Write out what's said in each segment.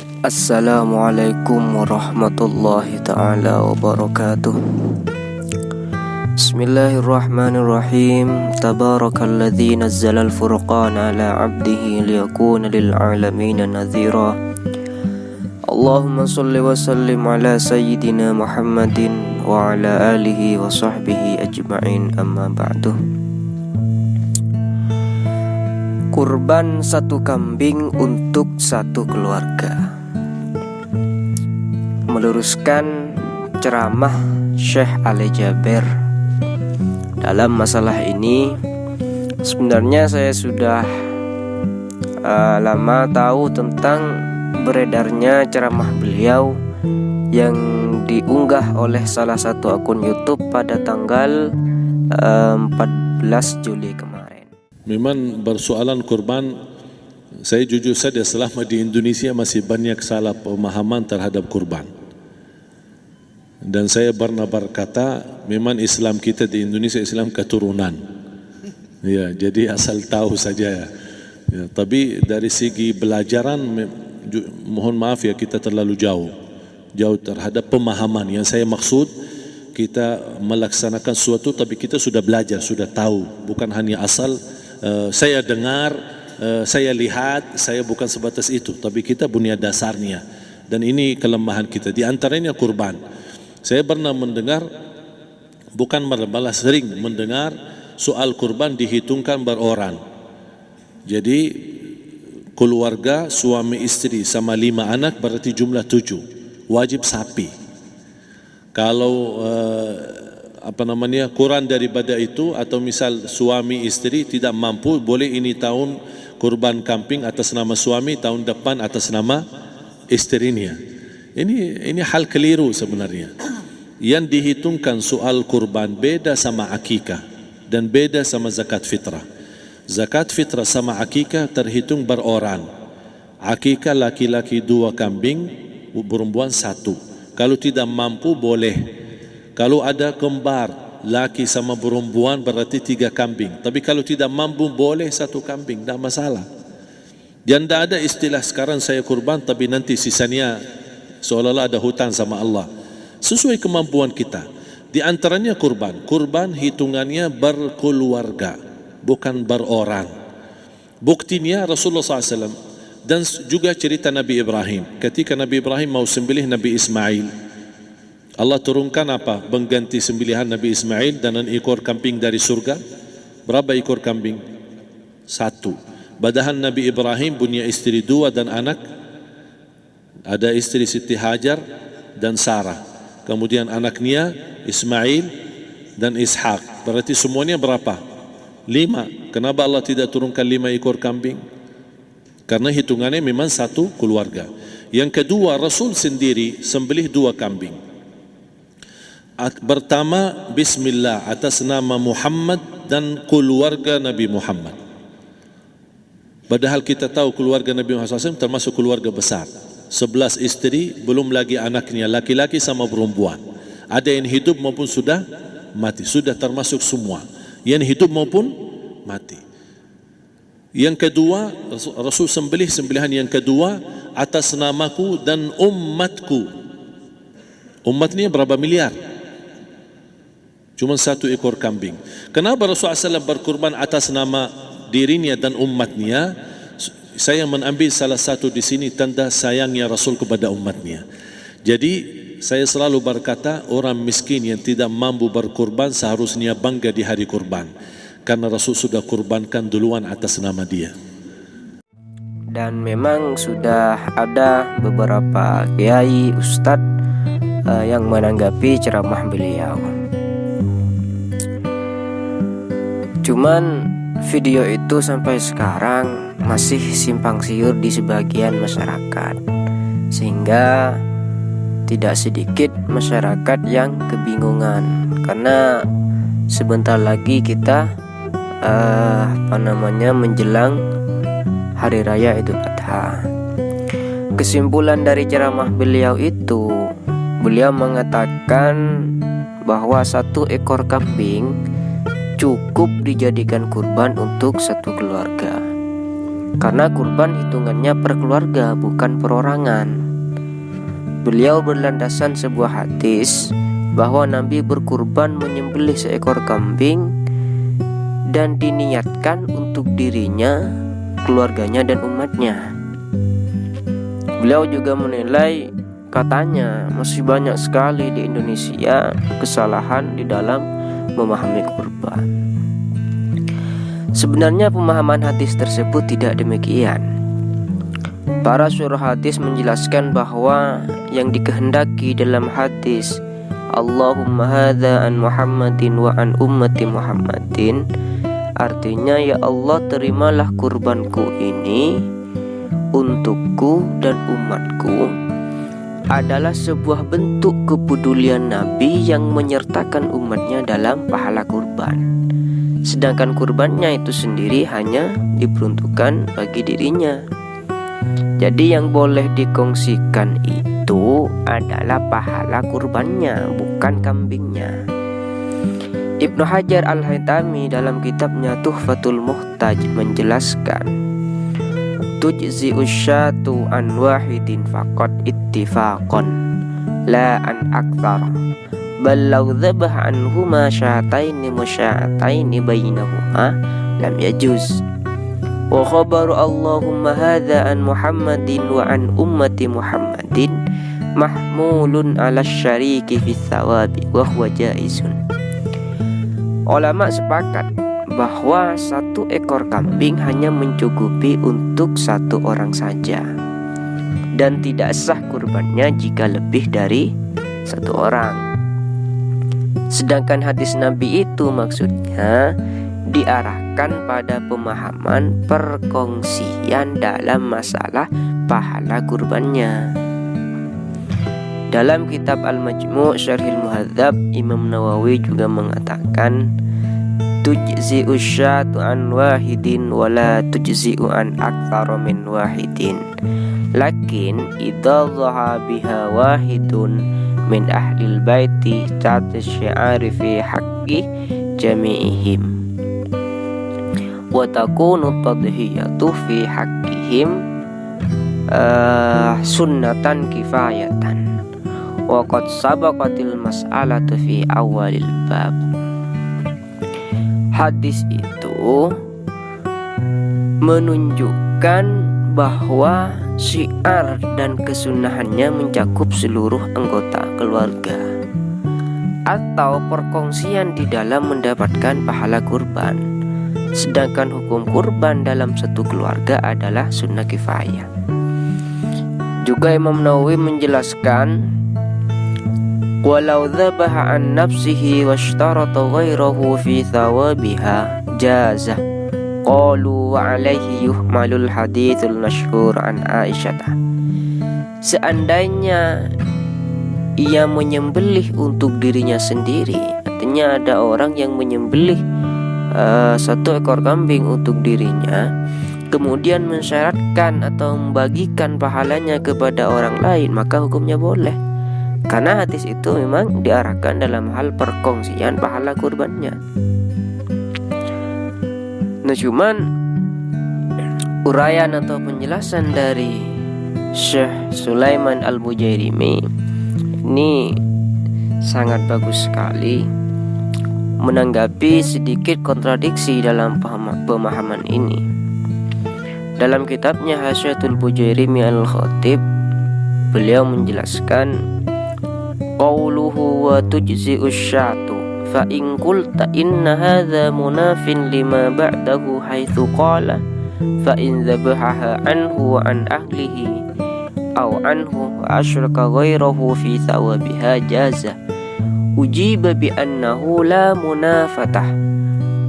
Assalamualaikum warahmatullahi ta'ala wabarakatuh. Bismillahirrahmanirrahim. Tabarakalladzi nazzalal furqana ala 'abdihi liyakuna lil 'alamin nadhira. Allahumma shalli wa sallim ala sayyidina Muhammadin wa ala alihi wa sahbihi ajma'in, amma ba'du. Kurban satu kambing untuk satu keluarga. Meluruskan ceramah Syekh Ali Jaber dalam masalah ini, sebenarnya saya sudah lama tahu tentang beredarnya ceramah beliau yang diunggah oleh salah satu akun YouTube pada tanggal 14 Juli kemarin. Memang persoalan kurban, saya jujur saja selama di Indonesia masih banyak salah pemahaman terhadap kurban. Dan saya pernah berkata, memang Islam kita di Indonesia Islam keturunan. Ya, jadi asal tahu saja ya. Tapi dari segi belajaran, mohon maaf ya, kita terlalu jauh terhadap pemahaman. Yang saya maksud, kita melaksanakan sesuatu tapi kita sudah belajar, sudah tahu, bukan hanya asal saya dengar, saya lihat, saya bukan sebatas itu, tapi kita punya dasarnya. Dan ini kelemahan kita, di antaranya kurban. Saya pernah mendengar, bukan malah sering mendengar soal kurban dihitungkan beroran. Jadi keluarga suami istri sama 5 anak berarti jumlah 7, wajib sapi. Kalau kurang daripada itu, atau misal suami istri tidak mampu, boleh ini tahun kurban kambing atas nama suami, tahun depan atas nama istrinya. Ini hal keliru sebenarnya. Yang dihitungkan soal kurban beda sama akikah dan beda sama zakat fitrah. Zakat fitrah sama akikah terhitung beroran. Akikah laki-laki 2 kambing, perempuan 1. Kalau tidak mampu boleh. Kalau ada kembar laki sama perempuan berarti 3 kambing. Tapi kalau tidak mampu boleh 1 kambing, tidak masalah. Dan tidak ada istilah sekarang saya kurban tapi nanti sisanya seolah-olah ada hutang sama Allah. Sesuai kemampuan kita. Di antaranya kurban. Kurban hitungannya berkeluarga, bukan beroran. Buktinya Rasulullah SAW dan juga cerita Nabi Ibrahim. Ketika Nabi Ibrahim mau sembelih Nabi Ismail, Allah turunkan apa? Mengganti sembelihan Nabi Ismail dengan ekor kambing dari surga. Berapa ekor kambing? 1. Padahal Nabi Ibrahim punya istri 2 dan anak. Ada istri Siti Hajar dan Sarah. Kemudian anaknya Ismail dan Ishak. Berarti semuanya berapa? 5. Kenapa Allah tidak turunkan 5 ekor kambing? Karena hitungannya memang 1 keluarga. Yang kedua, Rasul sendiri sembelih 2 kambing. Pertama, Bismillah atas nama Muhammad dan keluarga Nabi Muhammad. Padahal kita tahu keluarga Nabi Muhammad SAW termasuk keluarga besar. 11 istri, belum lagi anaknya, laki-laki sama perempuan. Ada yang hidup maupun sudah mati, sudah termasuk semua. Yang hidup maupun mati. Yang kedua, Rasul sembelihan yang kedua atas namaku dan umatku. Umatnya berapa miliar? Cuma 1 ekor kambing. Kenapa Rasulullah SAW berkurban atas nama dirinya dan umatnya? Saya mengambil salah satu di sini tanda sayangnya Rasul kepada umatnya. Jadi saya selalu berkata, orang miskin yang tidak mampu berkurban seharusnya bangga di hari kurban, karena Rasul sudah kurbankan duluan atas nama dia. Dan memang sudah ada beberapa kiai, ustadz yang menanggapi ceramah beliau. Cuman video itu sampai sekarang masih simpang siur di sebagian masyarakat, sehingga tidak sedikit masyarakat yang kebingungan. Karena sebentar lagi kita menjelang Hari Raya Idul Adha. Kesimpulan dari ceramah beliau itu, beliau mengatakan bahwa 1 ekor kambing cukup dijadikan kurban untuk 1 keluarga. karena kurban hitungannya per keluarga, bukan perorangan. Beliau berlandasan sebuah hadis bahwa Nabi berkurban menyembelih seekor kambing dan diniatkan untuk dirinya, keluarganya, dan umatnya. Beliau juga menilai, katanya masih banyak sekali di Indonesia kesalahan di dalam memahami kurban. Sebenarnya pemahaman hadis tersebut tidak demikian. Para syurah hadis menjelaskan bahwa yang dikehendaki dalam hadis Allahumma hadza an Muhammadin wa an ummati Muhammadin, artinya, ya Allah, terimalah kurbanku ini untukku dan umatku, adalah sebuah bentuk kepedulian Nabi yang menyertakan umatnya dalam pahala kurban. Sedangkan kurbannya itu sendiri hanya diperuntukkan bagi dirinya. Jadi yang boleh dikongsikan itu adalah pahala kurbannya, bukan kambingnya. Ibnu Hajar Al-Haytami dalam kitabnya Tuhfatul Muhtaj menjelaskan, tujzi'u syatu an wahidin faqad ittifaqan la an akthar bal law dhabah anhuma syataini musyataini bainahuma lam yajuz. Wa khabaru Allahumma hadza an Muhammadin wa an ummati Muhammadin mahmulun ala syariki fi thawabi wa huwa jaizun. Ulama sepakat bahwa satu ekor kambing hanya mencukupi untuk satu orang saja, dan tidak sah kurbannya jika lebih dari satu orang. Sedangkan hadis Nabi itu maksudnya diarahkan pada pemahaman perkongsian dalam masalah pahala kurbannya. Dalam kitab Al-Majmu' Syarhil Muhadzab, Imam Nawawi juga mengatakan, tujzi'u syatu an wahidin wala tujzi'u an aktsara min wahidin lakin idza dhaha biha wahidun min ahlil baiti ta'at syi'ari fi haqqi jami'ihim wa takunu tadhiyatu fi haqqihim sunnatan kifayatan wa qad sabaqatil mas'alatu fi awalil bab. Hadis itu menunjukkan bahwa syiar dan kesunahannya mencakup seluruh anggota keluarga atau perkongsian di dalam mendapatkan pahala kurban. Sedangkan hukum kurban dalam satu keluarga adalah sunnah kifayah. Juga Imam Nawawi menjelaskan, walau dzabaha an nafsihi washtarata ghairahu fi thawabiha jazah. Qalu wa alaihi yuhmalul hadithul masyhur an Aisyah. Seandainya ia menyembelih untuk dirinya sendiri, artinya ada orang yang menyembelih satu ekor kambing untuk dirinya, kemudian mensyaratkan atau membagikan pahalanya kepada orang lain, maka hukumnya boleh. Karena hadis itu memang diarahkan dalam hal perkongsian pahala kurbannya. Nah, cuman uraian atau penjelasan dari Syekh Sulaiman Al-Bujairimi ini sangat bagus sekali menanggapi sedikit kontradiksi dalam pemahaman ini. Dalam kitabnya Hasyatul Bujairimi Al-Khatib, beliau menjelaskan, qauluhu wa tujzi'u syatu fa in qulta inna hadza munafin lima ba'dahu haitsu qala fa in dhabaha anhu wa an ahlihi aw anhu wa asyraka ghairahu fi thawabiha jaza ujiba bi annahu la munafatah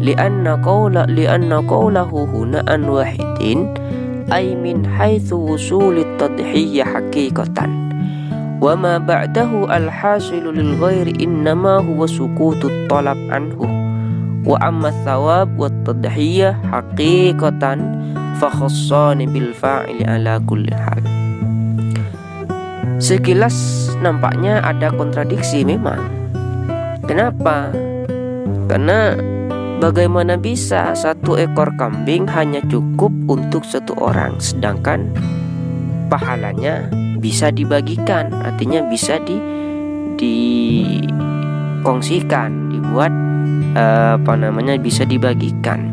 lianna qawlahu huna an wahidin ay min haitsu wusulit tadhiyyah haqiqatan wa ma ba'dahu al-hasilu lil ghairi innama huwa sukutut talab anhu wa amma thawab wat tadhiyah haqiqatan fa khassani bil fa'ili ala kulli hal. Sekilas nampaknya ada kontradiksi memang. Kenapa? Karena bagaimana bisa 1 ekor kambing hanya cukup untuk 1 orang, sedangkan pahalanya bisa dibagikan, artinya bisa dikongsikan, dibuat bisa dibagikan.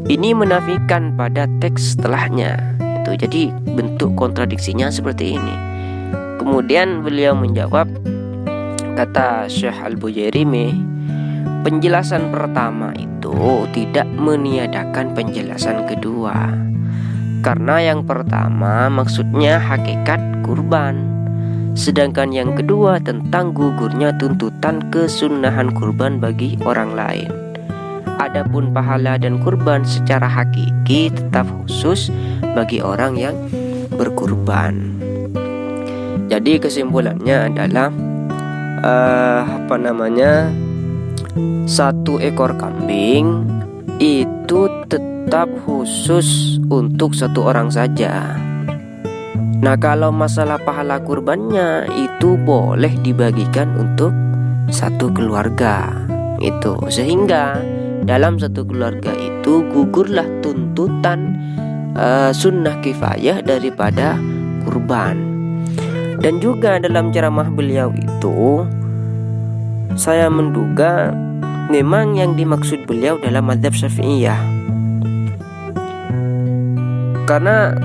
Ini menafikan pada teks setelahnya. Jadi bentuk kontradiksinya seperti ini. Kemudian beliau menjawab, kata Syekh Al-Bujairimi, penjelasan pertama itu tidak meniadakan penjelasan kedua. Karena yang pertama maksudnya hakikat kurban, sedangkan yang kedua tentang gugurnya tuntutan kesunahan kurban bagi orang lain. Adapun pahala dan kurban secara hakiki tetap khusus bagi orang yang berkurban. Jadi kesimpulannya adalah 1 ekor kambing itu tetap khusus untuk 1 orang saja. Nah, kalau masalah pahala kurbannya itu boleh dibagikan untuk 1 keluarga. Itu sehingga dalam 1 keluarga itu gugurlah tuntutan sunnah kifayah daripada kurban. Dan juga dalam ceramah beliau itu saya menduga memang yang dimaksud beliau dalam mazhab Syafi'iyah. Karena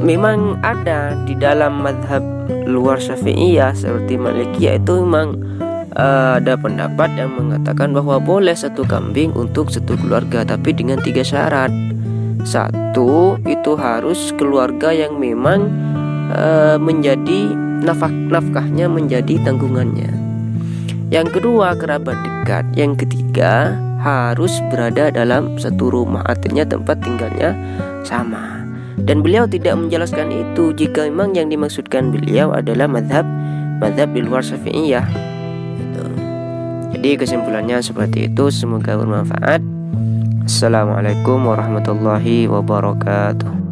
memang ada di dalam mazhab luar Syafi'iyah seperti Malikiyah itu memang ada pendapat yang mengatakan bahwa boleh 1 kambing untuk 1 keluarga, tapi dengan 3 syarat. 1, itu harus keluarga yang memang menjadi nafkahnya menjadi tanggungannya. Yang kedua, kerabat dekat. Yang ketiga, harus berada dalam 1 rumah, artinya tempat tinggalnya sama. Dan beliau tidak menjelaskan itu jika memang yang dimaksudkan beliau adalah mazhab di luar Syafi'iyah. Jadi kesimpulannya seperti itu. Semoga bermanfaat. Assalamualaikum warahmatullahi wabarakatuh.